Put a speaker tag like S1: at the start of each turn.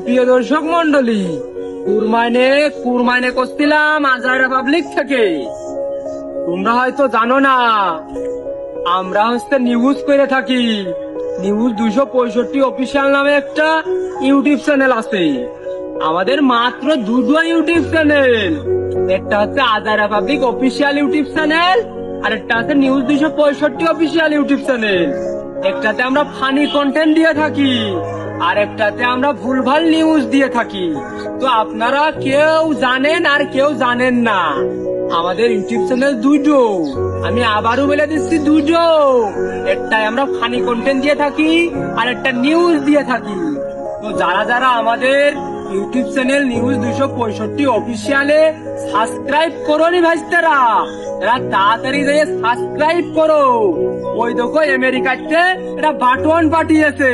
S1: প্রিয় দর্শক মন্ডলী, কুরমাইনে করছিলাম আজারা পাবলিক থেকে। তোমরা হয়তো জানো না, আমরা নিউজ করে থাকি। নিউজ 265 অফিসিয়াল নামে একটা ইউটিউব চ্যানেল আছে। আমাদের মাত্র দুটো ইউটিউব চ্যানেল, একটা হচ্ছে আজারা পাবলিক অফিসিয়াল ইউটিউব চ্যানেল, আর একটা আছে নিউজ 265 অফিসিয়াল ইউটিউব চ্যানেল। একটাতে আমরা ফানি কন্টেন্ট দিয়ে থাকি, আর একটাতে আমরা ভুলভাল নিউজ দিয়ে থাকি। তো আপনারা কেউ জানেন আর কেউ জানেন না, আমাদের ইউটিউব চ্যানেল দুটো। আমি আবারও বলে দিচ্ছি, দুটো। একটাই আমরা ফানি কন্টেন্ট দিয়ে থাকি, আর একটা নিউজ দিয়ে থাকি। তো যারা যারা আমাদের ইউটিউব চ্যানেল নিউজ 265 অফিসিয়ালে সাবস্ক্রাইব করোনি ভাইস্তারা, এরা তাড়াতাড়ি যেয়ে সাবস্ক্রাইব করো। ওই দেখো আমেরিকাতে এটা বাটন পাঠিয়েছে।